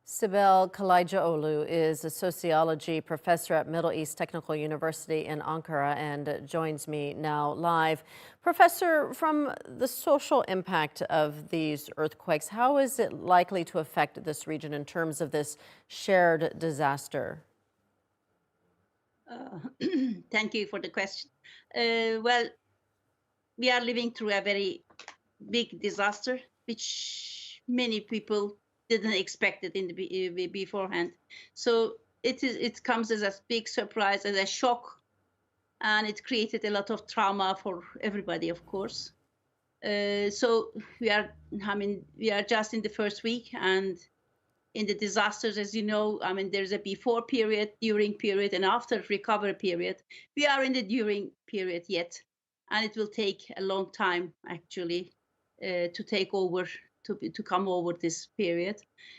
Sibel Kalaycıoğlu is a sociology professor at Middle East Technical University in Ankara and joins me now live. Professor, from the social impact of these earthquakes, how is it likely to affect this region in terms of this shared disaster? Uh, Thank you for the question. Well, we are living through a very big disaster, which many people didn't expect it in beforehand. So it comes as a big surprise, as a shock, and it created a lot of trauma for everybody, of course. So we are just in the first week, and in the disasters, as you know, there's a before period, during period, and after recovery period. We are in the during period yet, and it will take a long time actually to take over, to come over this period.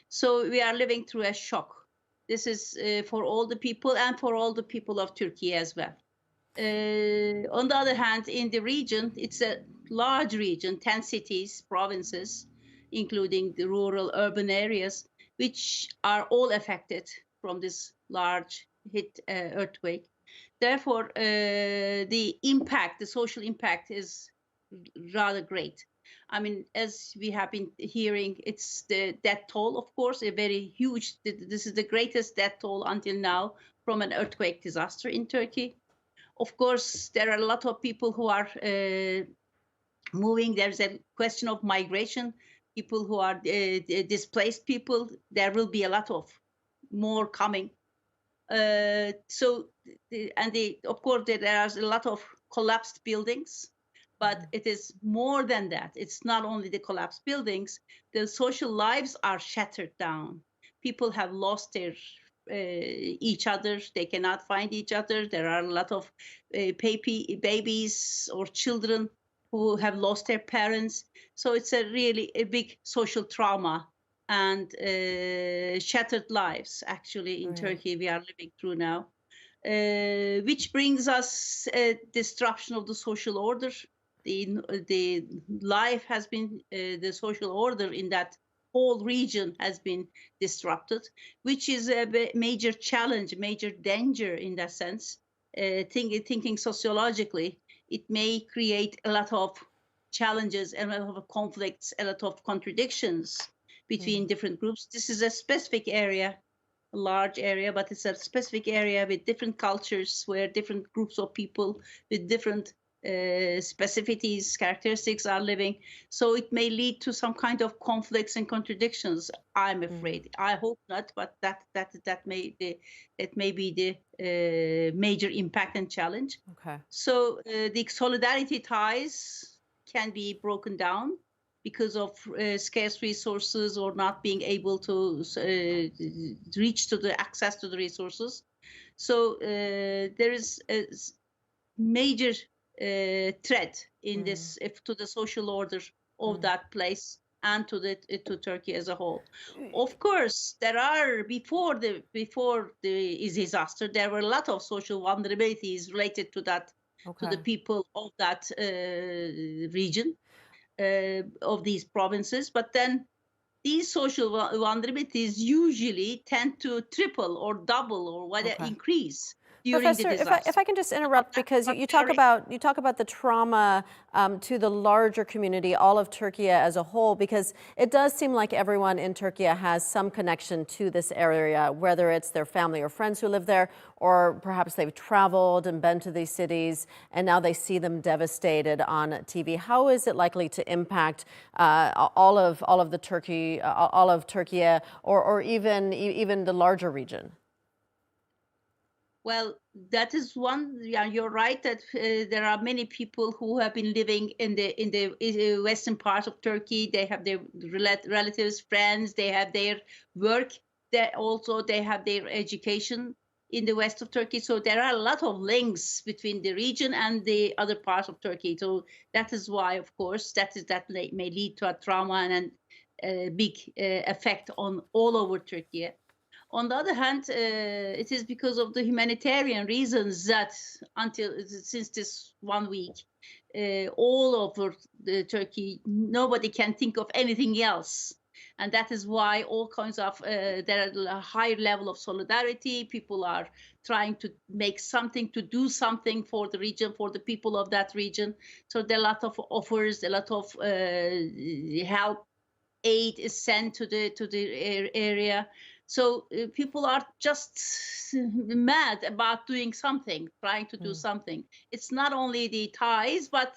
So we are living through a shock. This is for all the people and for all the people of Turkey as well. On the other hand, in the region, it's a large region, 10 cities, provinces, including the rural, urban areas, which are all affected from this large hit earthquake. Therefore, the impact, the social impact is rather great. As we have been hearing, it's the death toll, of course, a very huge, this is the greatest death toll until now from an earthquake disaster in Turkey. Of course, there are a lot of people who are moving. There's a question of migration, people who are displaced people. There will be a lot of more coming. Of course, there are a lot of collapsed buildings, but it is more than that. It's not only the collapsed buildings, the social lives are shattered down. People have lost their each other. They cannot find each other. There are a lot of babies or children who have lost their parents. So it's a really a big social trauma and shattered lives actually in Right. Turkey we are living through now, which brings us a disruption of the social order. The life has been the social order in that whole region has been disrupted, which is a major challenge, major danger in that sense. Thinking sociologically, it may create a lot of challenges, a lot of conflicts, a lot of contradictions between Mm. different groups. This is a specific area, a large area, but it's a specific area with different cultures where different groups of people with different specificities, characteristics are living. So it may lead to some kind of conflicts and contradictions. I'm Mm. afraid. I hope not, but that may be the major impact and challenge. Okay. So the solidarity ties can be broken down because of scarce resources or not being able to reach to the access to the resources. So there is a major threat in Mm. this if, to the social order of Mm. that place and to Turkey as a whole. Of course, there are before the disaster, there were a lot of social vulnerabilities related to the Okay. people of that region of these provinces. But then these social vulnerabilities usually tend to triple or double or whether Okay. increase during the Professor, if disaster. I can just interrupt, because But you we are talk about the trauma to the larger community, all of Turkey as a whole, because it does seem like everyone in Turkey has some connection to this area, whether it's their family or friends who live there, or perhaps they've traveled and been to these cities, and now they see them devastated on TV. How is it likely to impact all of the Turkey, all of Turkey, or even the larger region? Well, that is one. Yeah, you're right that there are many people who have been living in the western part of Turkey. They have their relatives, friends. They have their work. They have their education in the west of Turkey. So there are a lot of links between the region and the other parts of Turkey. So that is why, of course, that may lead to a trauma and a big effect on all over Turkey. On the other hand, it is because of the humanitarian reasons that until since this one week, all over the Turkey, nobody can think of anything else. And that is why all kinds of, there are a higher level of solidarity. People are trying to make something, to do something for the region, for the people of that region. So there are a lot of offers, a lot of help, aid is sent to the area. So people are just mad about doing something, trying to do something. It's not only the ties, but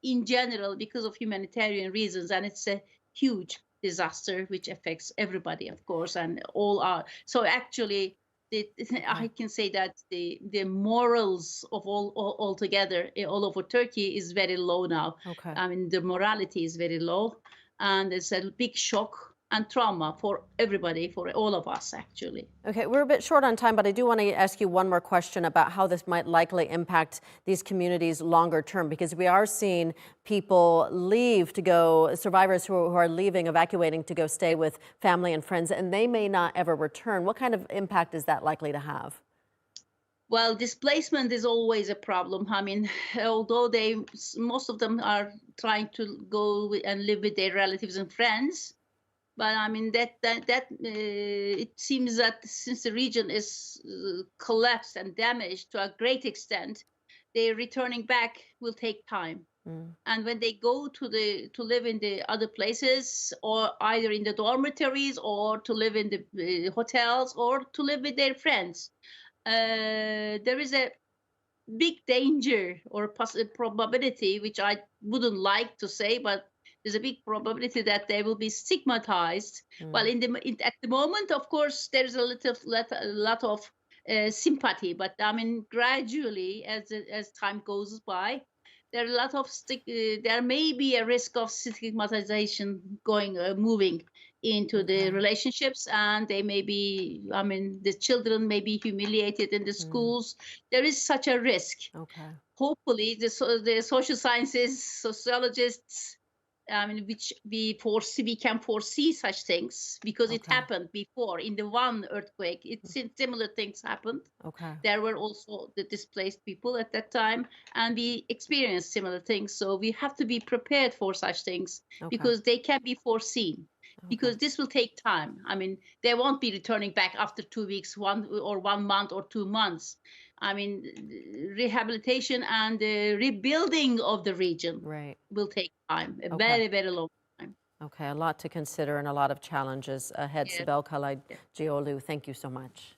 in general, because of humanitarian reasons, and it's a huge disaster which affects everybody, of course, and all are. So actually, I can say that the morals of all together all over Turkey is very low now. Okay. I mean, the morality is very low, and it's a big shock and trauma for everybody, for all of us, actually. Okay, we're a bit short on time, but I do want to ask you one more question about how this might likely impact these communities longer term, because we are seeing people leave to go, survivors who are leaving, evacuating to go stay with family and friends, and they may not ever return. What kind of impact is that likely to have? Well, displacement is always a problem. I mean, although most of them are trying to go and live with their relatives and friends, but I mean it seems that since the region is collapsed and damaged to a great extent, their returning back will take time. And when they go to live in the other places, or either in the dormitories, or to live in the hotels, or to live with their friends, there is a big danger or probability, which I wouldn't like to say, but there's a big probability that they will be stigmatized. Well, at the moment, of course, there's a lot of sympathy, but I mean, gradually, as time goes by, there are a lot of there may be a risk of stigmatization moving into the relationships, and they may be, I mean, the children may be humiliated in the schools. There is such a risk. Okay. Hopefully, the social sciences, sociologists, I mean, which we can foresee such things, because it happened before in the one earthquake. Similar things happened. Okay. There were also the displaced people at that time, and we experienced similar things. So we have to be prepared for such things, because they can be foreseen. Because this will take time. I mean, they won't be returning back after 2 weeks, 1 month or 2 months. I mean, rehabilitation and rebuilding of the region will take time, a very, very long time. Okay, a lot to consider and a lot of challenges ahead. Yeah. Sibel Kalaycıoğlu, thank you so much.